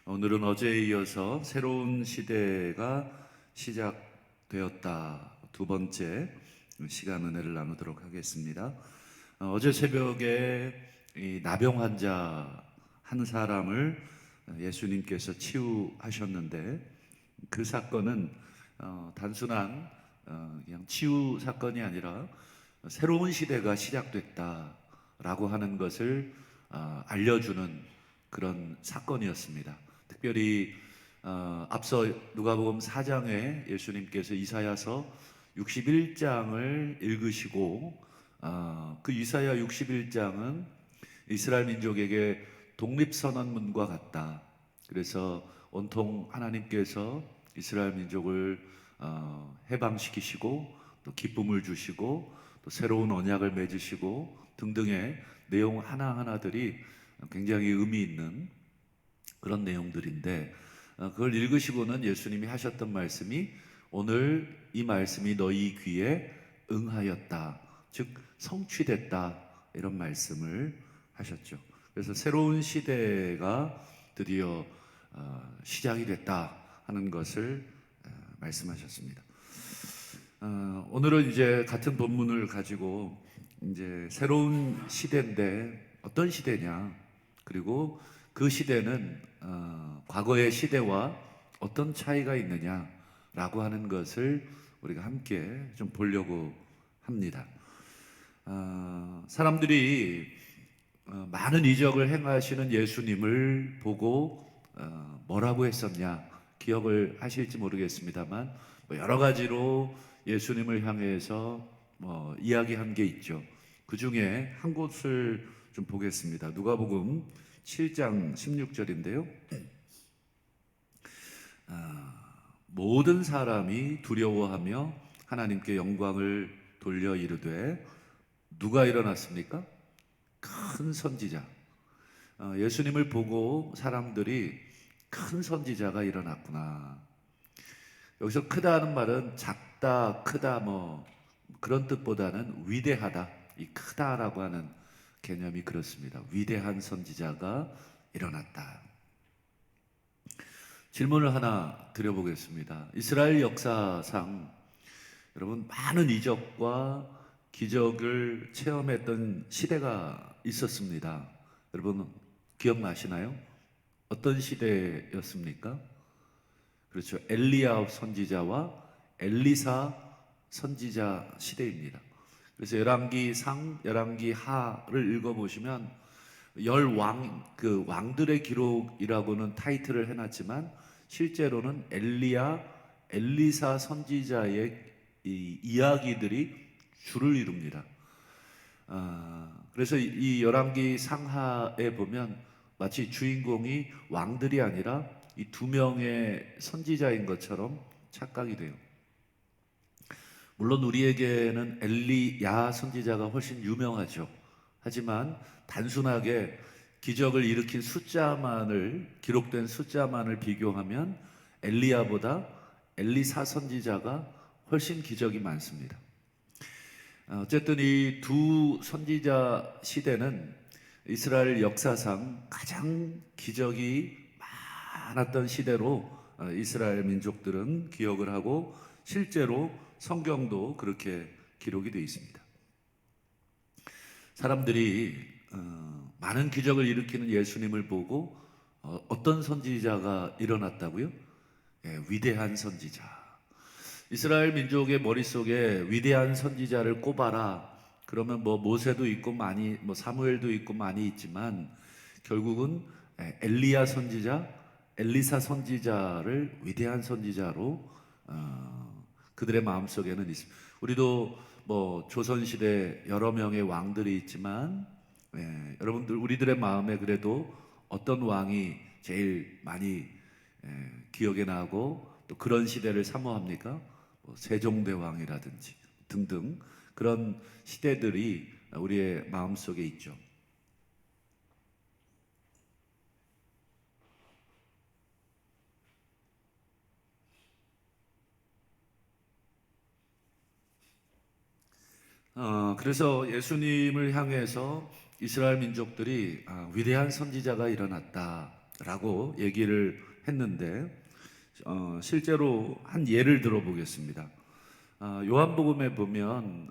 오늘은 어제에 이어서 새로운 시대가 시작되었다 두 번째 시간 은혜를 나누도록 하겠습니다. 어제 새벽에 이 나병 환자 한 사람을 예수님께서 치유하셨는데, 그 사건은 단순한 그냥 치유 사건이 아니라 새로운 시대가 시작됐다라고 하는 것을 알려주는 그런 사건이었습니다. 특별히 앞서 누가복음 4장에 예수님께서 이사야서 61장을 읽으시고, 그 이사야 61장은 이스라엘 민족에게 독립선언문과 같다. 그래서 온통 하나님께서 이스라엘 민족을 해방시키시고 또 기쁨을 주시고 또 새로운 언약을 맺으시고 등등의 내용 하나하나들이 굉장히 의미 있는 그런 내용들인데, 그걸 읽으시고는 예수님이 하셨던 말씀이 오늘 이 말씀이 너희 귀에 응하였다, 즉 성취됐다, 이런 말씀을 하셨죠. 그래서 새로운 시대가 드디어 시작이 됐다 하는 것을 말씀하셨습니다. 오늘은 이제 같은 본문을 가지고 이제 새로운 시대인데 어떤 시대냐, 그리고 그 시대는 과거의 시대와 어떤 차이가 있느냐라고 하는 것을 우리가 함께 좀 보려고 합니다. 사람들이 많은 이적을 행하시는 예수님을 보고 뭐라고 했었냐, 기억을 하실지 모르겠습니다만 여러 가지로 예수님을 향해서 이야기한 게 있죠. 그 중에 한 곳을 좀 보겠습니다. 누가복음 7장 16절인데요. 모든 사람이 두려워하며 하나님께 영광을 돌려 이르되, 누가 일어났습니까? 큰 선지자. 예수님을 보고 사람들이 큰 선지자가 일어났구나. 여기서 크다는 말은 작다, 크다 그런 뜻보다는 위대하다, 이 크다라고 하는 개념이 그렇습니다. 위대한 선지자가 일어났다. 질문을 하나 드려보겠습니다. 이스라엘 역사상 여러분 많은 이적과 기적을 체험했던 시대가 있었습니다. 여러분 기억나시나요? 어떤 시대였습니까? 그렇죠. 엘리야 선지자와 엘리사 선지자 시대입니다. 그래서 열왕기상, 열왕기하를 읽어보시면 그 왕들의 기록이라고는 타이틀을 해놨지만 실제로는 엘리야, 엘리사 선지자의 이 이야기들이 줄을 이룹니다. 그래서 이 열왕기 상하에 보면 마치 주인공이 왕들이 아니라 이 두 명의 선지자인 것처럼 착각이 돼요. 물론 우리에게는 엘리야 선지자가 훨씬 유명하죠. 하지만 단순하게 기적을 일으킨 기록된 숫자만을 비교하면 엘리야보다 엘리사 선지자가 훨씬 기적이 많습니다. 어쨌든 이 두 선지자 시대는 이스라엘 역사상 가장 기적이 많았던 시대로 이스라엘 민족들은 기억을 하고, 실제로 성경도 그렇게 기록이 되어 있습니다. 사람들이 많은 기적을 일으키는 예수님을 보고 어떤 선지자가 일어났다고요? 위대한 선지자. 이스라엘 민족의 머릿속에 위대한 선지자를 꼽아라 그러면 모세도 있고 사무엘도 있고 많이 있지만, 결국은 엘리야 선지자, 엘리사 선지자를 위대한 선지자로 그들의 마음속에는 있습니다. 우리도 조선시대 여러 명의 왕들이 있지만, 여러분들 우리들의 마음에 그래도 어떤 왕이 제일 많이 기억에 나고 또 그런 시대를 사모합니까? 세종대왕이라든지 등등 그런 시대들이 우리의 마음속에 있죠. 그래서 예수님을 향해서 이스라엘 민족들이 위대한 선지자가 일어났다 라고 얘기를 했는데 실제로 한 예를 들어보겠습니다. 요한복음에 보면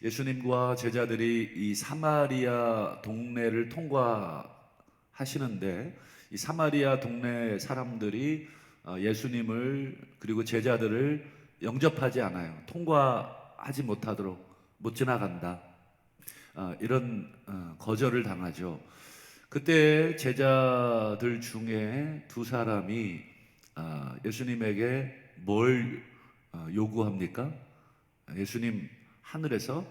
예수님과 제자들이 이 사마리아 동네를 통과하시는데 이 사마리아 동네 사람들이 예수님을 그리고 제자들을 영접하지 않아요. 통과하지 못하도록 못 지나간다. 이런 거절을 당하죠. 그때 제자들 중에 두 사람이 예수님에게 뭘 요구합니까? 예수님, 하늘에서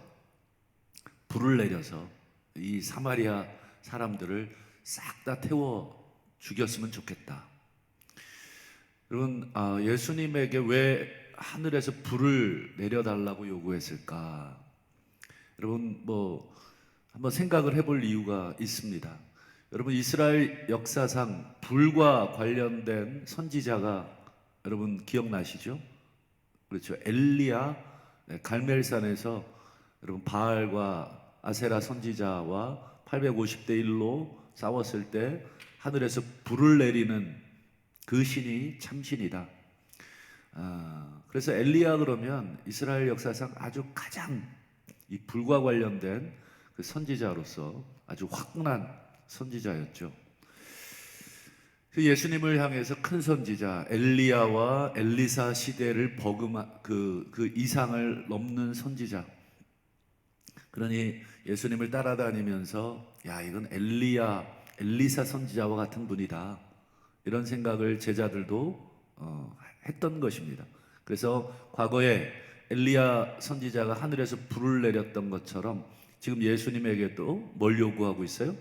불을 내려서 이 사마리아 사람들을 싹 다 태워 죽였으면 좋겠다. 여러분, 예수님에게 왜 하늘에서 불을 내려달라고 요구했을까? 여러분, 한번 생각을 해볼 이유가 있습니다. 여러분, 이스라엘 역사상 불과 관련된 선지자가 여러분 기억나시죠? 그렇죠. 엘리야, 갈멜산에서 여러분 바알과 아세라 선지자와 850대 1로 싸웠을 때 하늘에서 불을 내리는 그 신이 참신이다. 그래서 엘리야 그러면 이스라엘 역사상 아주 가장 이 불과 관련된 그 선지자로서 아주 화끈한 선지자였죠. 그 예수님을 향해서 큰 선지자 엘리야와 엘리사 시대를 버금한 그 이상을 넘는 선지자. 그러니 예수님을 따라다니면서 야, 이건 엘리야, 엘리사 선지자와 같은 분이다. 이런 생각을 제자들도 했던 것입니다. 그래서 과거에 엘리야 선지자가 하늘에서 불을 내렸던 것처럼 지금 예수님에게도 뭘 요구하고 있어요?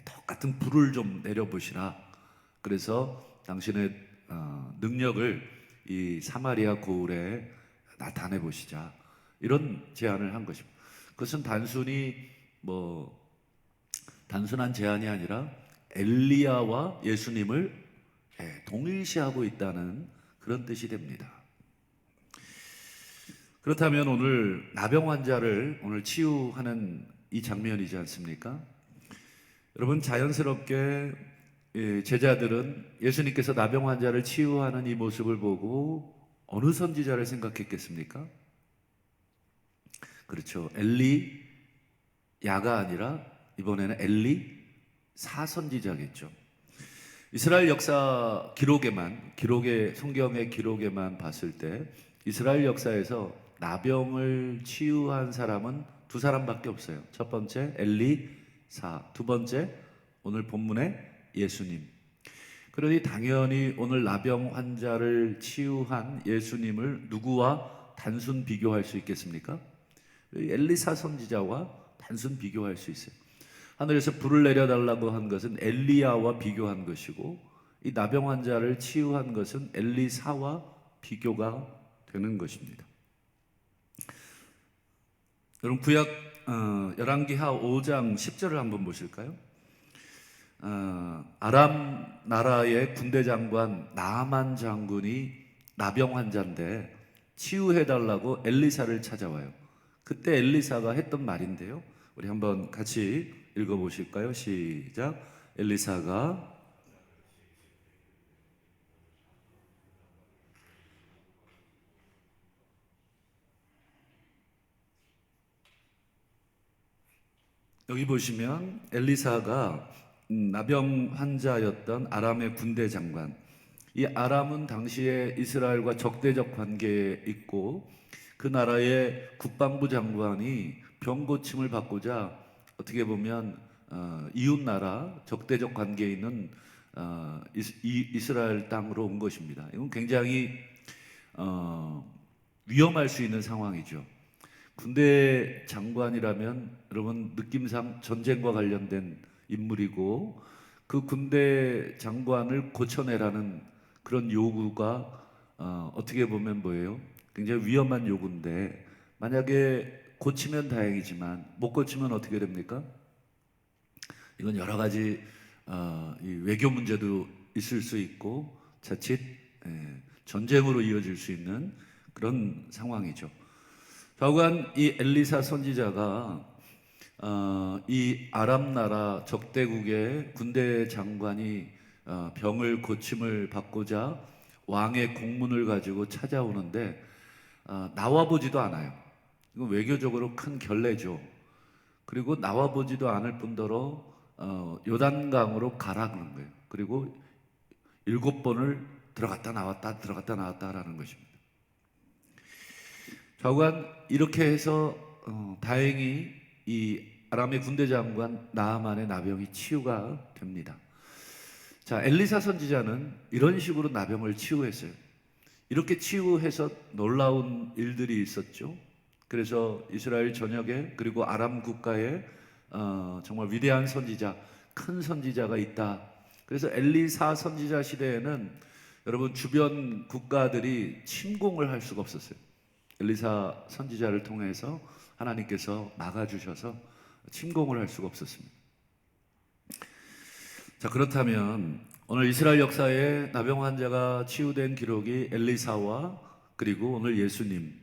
똑같은 불을 좀 내려보시라. 그래서 당신의 능력을 이 사마리아 고을에 나타내 보시자. 이런 제안을 한 것입니다. 그것은 단순한 제안이 아니라 엘리야와 예수님을 동일시하고 있다는 그런 뜻이 됩니다. 그렇다면 오늘 나병 환자를 오늘 치유하는 이 장면이지 않습니까? 여러분, 자연스럽게 제자들은 예수님께서 나병 환자를 치유하는 이 모습을 보고 어느 선지자를 생각했겠습니까? 그렇죠. 엘리야가 아니라 이번에는 엘리사 선지자겠죠. 이스라엘 역사 성경의 기록에만 봤을 때 이스라엘 역사에서 나병을 치유한 사람은 두 사람밖에 없어요. 첫 번째 엘리사, 두 번째 오늘 본문의 예수님. 그러니 당연히 오늘 나병 환자를 치유한 예수님을 누구와 단순 비교할 수 있겠습니까? 엘리사 선지자와 단순 비교할 수 있어요. 하늘에서 불을 내려달라고 한 것은 엘리야와 비교한 것이고 이 나병 환자를 치유한 것은 엘리사와 비교가 되는 것입니다. 여러분, 구약 열왕기하 5장 10절을 한번 보실까요? 아람 나라의 군대 장관 나아만 장군이 나병 환자인데 치유해달라고 엘리사를 찾아와요. 그때 엘리사가 했던 말인데요, 우리 한번 같이 읽어보실까요? 시작. 엘리사가 여기 보시면 엘리사가 나병 환자였던 아람의 군대 장관. 이 아람은 당시에 이스라엘과 적대적 관계에 있고 그 나라의 국방부 장관이 병 고침을 받고자 어떻게 보면 이웃 나라 적대적 관계에 있는 이스라엘 땅으로 온 것입니다. 이건 굉장히 위험할 수 있는 상황이죠. 군대 장관이라면 여러분 느낌상 전쟁과 관련된 인물이고 그 군대 장관을 고쳐내라는 그런 요구가 어떻게 보면 뭐예요? 굉장히 위험한 요구인데 만약에 고치면 다행이지만 못 고치면 어떻게 됩니까? 이건 여러 가지 이 외교 문제도 있을 수 있고 자칫 전쟁으로 이어질 수 있는 그런 상황이죠. 좌우간 이 엘리사 선지자가 이 아람 나라 적대국의 군대 장관이 병을 고침을 받고자 왕의 공문을 가지고 찾아오는데 나와 보지도 않아요. 이건 외교적으로 큰 결례죠. 그리고 나와 보지도 않을 뿐더러 요단강으로 가라 그런 거예요. 그리고 7번을 들어갔다 나왔다 들어갔다 나왔다라는 것입니다. 좌우간 이렇게 해서 다행히 이 아람의 군대 장관 나아만의 나병이 치유가 됩니다. 자, 엘리사 선지자는 이런 식으로 나병을 치유했어요. 이렇게 치유해서 놀라운 일들이 있었죠. 그래서 이스라엘 전역에 그리고 아람 국가에 정말 위대한 선지자, 큰 선지자가 있다. 그래서 엘리사 선지자 시대에는 여러분 주변 국가들이 침공을 할 수가 없었어요. 엘리사 선지자를 통해서 하나님께서 막아주셔서 침공을 할 수가 없었습니다. 자, 그렇다면 오늘 이스라엘 역사에 나병 환자가 치유된 기록이 엘리사와 그리고 오늘 예수님.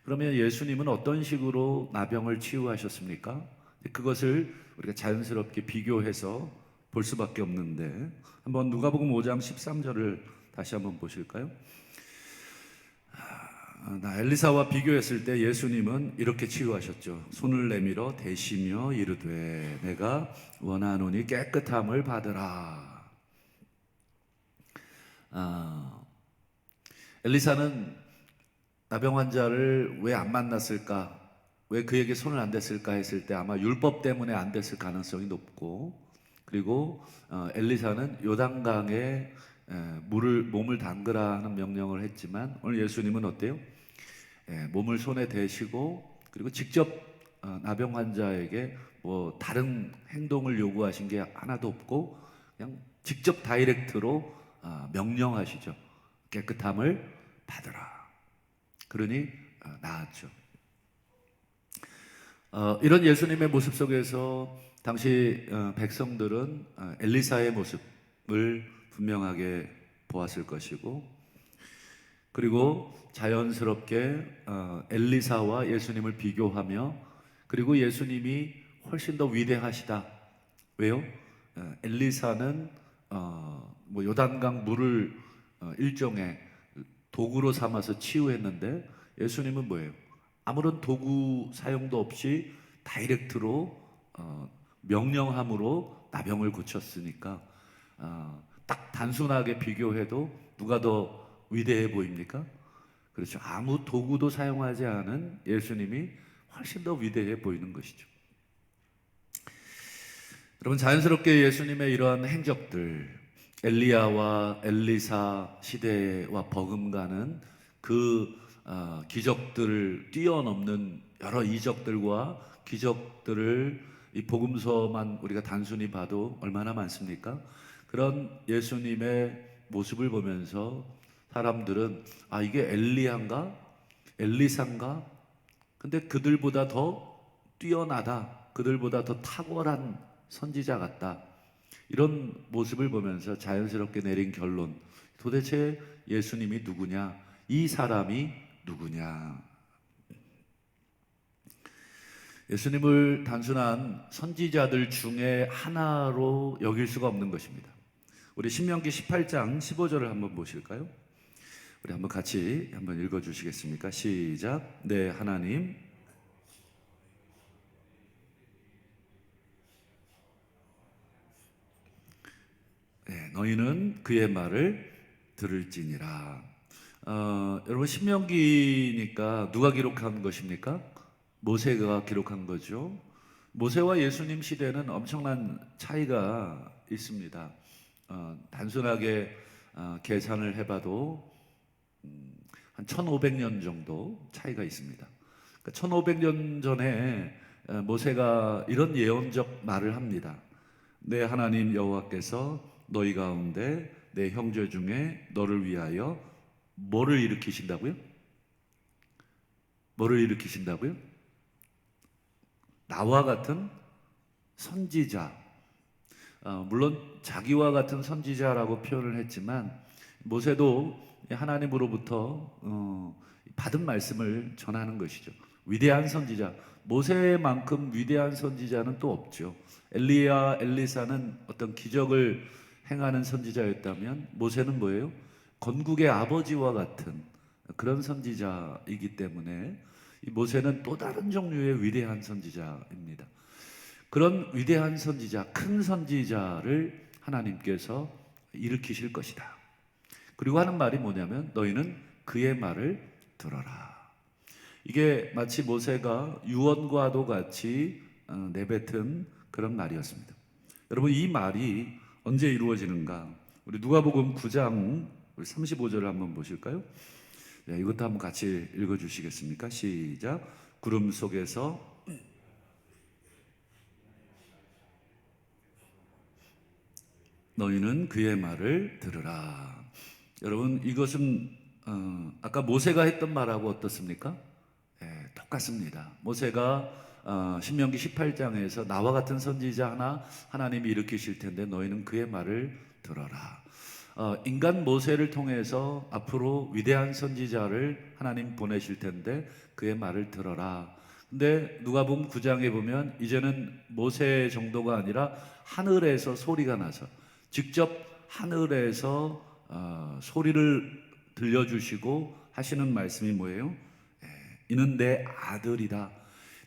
그러면 예수님은 어떤 식으로 나병을 치유하셨습니까? 그것을 우리가 자연스럽게 비교해서 볼 수밖에 없는데 한번 누가복음 5장 13절을 다시 한번 보실까요? 엘리사와 비교했을 때 예수님은 이렇게 치유하셨죠. 손을 내밀어 대시며 이르되 내가 원하노니 깨끗함을 받으라. 엘리사는 나병 환자를 왜 안 만났을까? 왜 그에게 손을 안 댔을까 했을 때 아마 율법 때문에 안 됐을 가능성이 높고, 그리고 엘리사는 요단강에 몸을 담그라 하는 명령을 했지만 오늘 예수님은 어때요? 몸을 손에 대시고 그리고 직접 나병 환자에게 뭐 다른 행동을 요구하신 게 하나도 없고 그냥 직접 다이렉트로 명령하시죠. 깨끗함을 받으라. 그러니 나았죠. 이런 예수님의 모습 속에서 당시 백성들은 엘리사의 모습을 분명하게 보았을 것이고, 그리고 자연스럽게 엘리사와 예수님을 비교하며, 그리고 예수님이 훨씬 더 위대하시다. 왜요? 엘리사는 뭐 요단강 물을 일종의 도구로 삼아서 치유했는데 예수님은 뭐예요? 아무런 도구 사용도 없이 다이렉트로 명령함으로 나병을 고쳤으니까 딱 단순하게 비교해도 누가 더 위대해 보입니까? 그렇죠. 아무 도구도 사용하지 않은 예수님이 훨씬 더 위대해 보이는 것이죠. 여러분, 자연스럽게 예수님의 이러한 행적들, 엘리야와 엘리사 시대와 버금가는 그 기적들을 뛰어넘는 여러 이적들과 기적들을 이 복음서만 우리가 단순히 봐도 얼마나 많습니까? 그런 예수님의 모습을 보면서 사람들은 이게 엘리야인가? 엘리사인가? 근데 그들보다 더 뛰어나다. 그들보다 더 탁월한 선지자 같다. 이런 모습을 보면서 자연스럽게 내린 결론. 도대체 예수님이 누구냐? 이 사람이 누구냐? 예수님을 단순한 선지자들 중에 하나로 여길 수가 없는 것입니다. 우리 신명기 18장 15절을 한번 보실까요? 우리 한번 같이 한번 읽어주시겠습니까? 시작. 네, 하나님. 네, 너희는 그의 말을 들을지니라. 여러분, 신명기니까 누가 기록한 것입니까? 모세가 기록한 거죠. 모세와 예수님 시대는 엄청난 차이가 있습니다. 단순하게 계산을 해봐도 한 1500년 정도 차이가 있습니다. 그러니까 1500년 전에 모세가 이런 예언적 말을 합니다. 내 하나님 여호와께서 너희 가운데 내 형제 중에 너를 위하여 뭐를 일으키신다고요? 뭐를 일으키신다고요? 나와 같은 선지자. 물론 자기와 같은 선지자라고 표현을 했지만 모세도 하나님으로부터 받은 말씀을 전하는 것이죠. 위대한 선지자, 모세만큼 위대한 선지자는 또 없죠. 엘리야, 엘리사는 어떤 기적을 행하는 선지자였다면 모세는 뭐예요? 건국의 아버지와 같은 그런 선지자이기 때문에 이 모세는 또 다른 종류의 위대한 선지자입니다. 그런 위대한 선지자, 큰 선지자를 하나님께서 일으키실 것이다. 그리고 하는 말이 뭐냐면 너희는 그의 말을 들어라. 이게 마치 모세가 유언과도 같이 내뱉은 그런 말이었습니다. 여러분, 이 말이 언제 이루어지는가? 우리 누가복음 9장 35절을 한번 보실까요? 네, 이것도 한번 같이 읽어주시겠습니까? 시작. 구름 속에서 너희는 그의 말을 들으라. 여러분, 이것은 아까 모세가 했던 말하고 어떻습니까? 똑같습니다. 모세가 신명기 18장에서 나와 같은 선지자 하나 하나님이 일으키실 텐데 너희는 그의 말을 들어라. 인간 모세를 통해서 앞으로 위대한 선지자를 하나님 보내실 텐데 그의 말을 들어라. 근데 누가복음 9장에 보면 이제는 모세 정도가 아니라 하늘에서 소리가 나서 직접 하늘에서 소리를 들려주시고 하시는 말씀이 뭐예요? 이는 내 아들이다.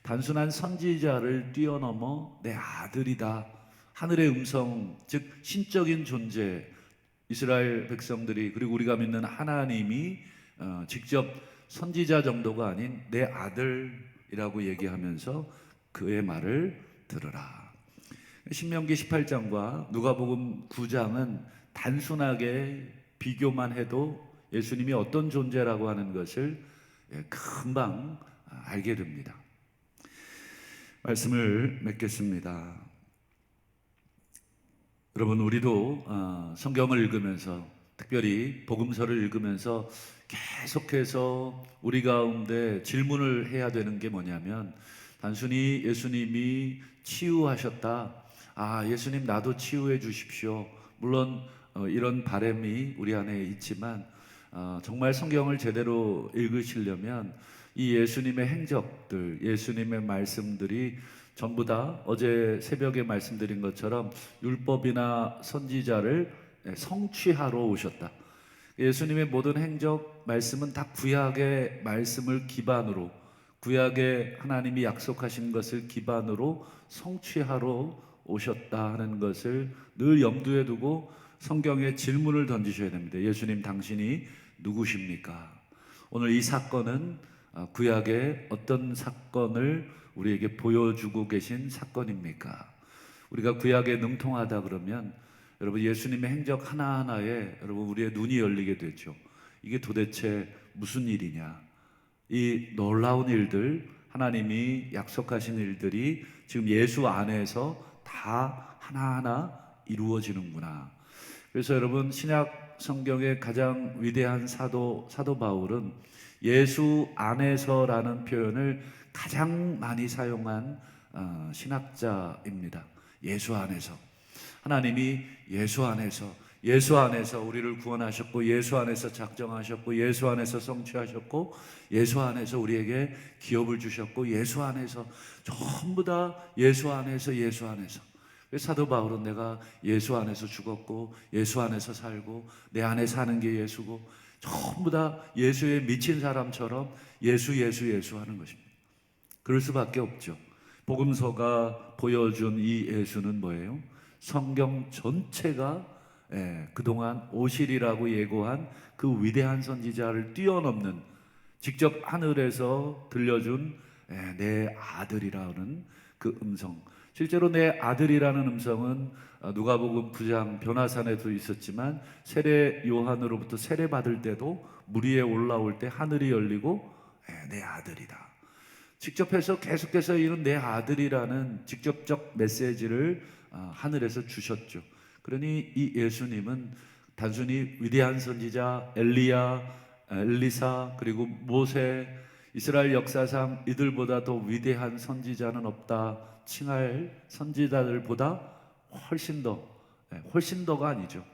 단순한 선지자를 뛰어넘어 내 아들이다. 하늘의 음성, 즉 신적인 존재, 이스라엘 백성들이 그리고 우리가 믿는 하나님이 직접 선지자 정도가 아닌 내 아들이라고 얘기하면서 그의 말을 들으라. 신명기 18장과 누가복음 9장은 단순하게 비교만 해도 예수님이 어떤 존재라고 하는 것을 금방 알게 됩니다. 말씀을 맺겠습니다. 여러분, 우리도 성경을 읽으면서 특별히 복음서를 읽으면서 계속해서 우리 가운데 질문을 해야 되는 게 뭐냐면 단순히 예수님이 치유하셨다. 예수님 나도 치유해 주십시오. 물론 이런 바람이 우리 안에 있지만 정말 성경을 제대로 읽으시려면 이 예수님의 행적들, 예수님의 말씀들이 전부 다 어제 새벽에 말씀드린 것처럼 율법이나 선지자를 성취하러 오셨다. 예수님의 모든 행적 말씀은 다 구약의 말씀을 기반으로, 구약의 하나님이 약속하신 것을 기반으로 성취하러 오셨다 하는 것을 늘 염두에 두고 성경에 질문을 던지셔야 됩니다. 예수님, 당신이 누구십니까? 오늘 이 사건은 구약의 어떤 사건을 우리에게 보여주고 계신 사건입니까? 우리가 구약에 능통하다 그러면 여러분 예수님의 행적 하나하나에 여러분 우리의 눈이 열리게 되죠. 이게 도대체 무슨 일이냐? 이 놀라운 일들, 하나님이 약속하신 일들이 지금 예수 안에서 다 하나하나 이루어지는구나. 그래서 여러분 신약 성경의 가장 위대한 사도 바울은 예수 안에서라는 표현을 가장 많이 사용한 신학자입니다. 예수 안에서. 하나님이 예수 안에서 우리를 구원하셨고, 예수 안에서 작정하셨고, 예수 안에서 성취하셨고, 예수 안에서 우리에게 기업을 주셨고, 예수 안에서 전부 다 예수 안에서. 사도 바울은 내가 예수 안에서 죽었고, 예수 안에서 살고, 내 안에 사는 게 예수고, 전부 다 예수에 미친 사람처럼 예수 하는 것입니다. 그럴 수밖에 없죠. 복음서가 보여준 이 예수는 뭐예요? 성경 전체가 그동안 오실이라고 예고한 그 위대한 선지자를 뛰어넘는 직접 하늘에서 들려준 내 아들이라는 그 음성. 실제로 내 아들이라는 음성은 누가복음 9장 변화산에도 있었지만 세례 요한으로부터 세례 받을 때도 물 위에 올라올 때 하늘이 열리고 내 아들이다. 직접 해서 계속해서 이런 내 아들이라는 직접적 메시지를 하늘에서 주셨죠. 그러니 이 예수님은 단순히 위대한 선지자 엘리야, 엘리사 그리고 모세, 이스라엘 역사상 이들보다 더 위대한 선지자는 없다 칭할 선지자들보다 훨씬 더가 아니죠.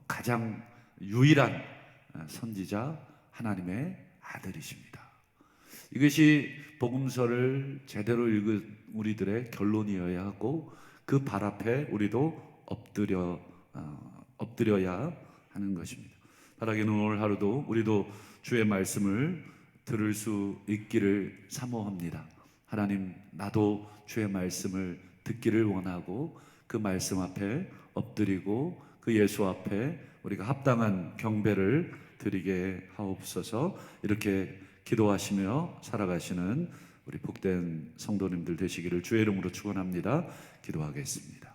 가장 유일한 선지자 하나님의 아들이십니다. 이것이 복음서를 제대로 읽은 우리들의 결론이어야 하고 그 발 앞에 우리도 엎드려야 하는 것입니다. 바라기는 오늘 하루도 우리도 주의 말씀을 들을 수 있기를 사모합니다. 하나님, 나도 주의 말씀을 듣기를 원하고 그 말씀 앞에 엎드리고 그 예수 앞에 우리가 합당한 경배를 드리게 하옵소서. 이렇게 기도하시며 살아가시는 우리 복된 성도님들 되시기를 주의 이름으로 축원합니다. 기도하겠습니다.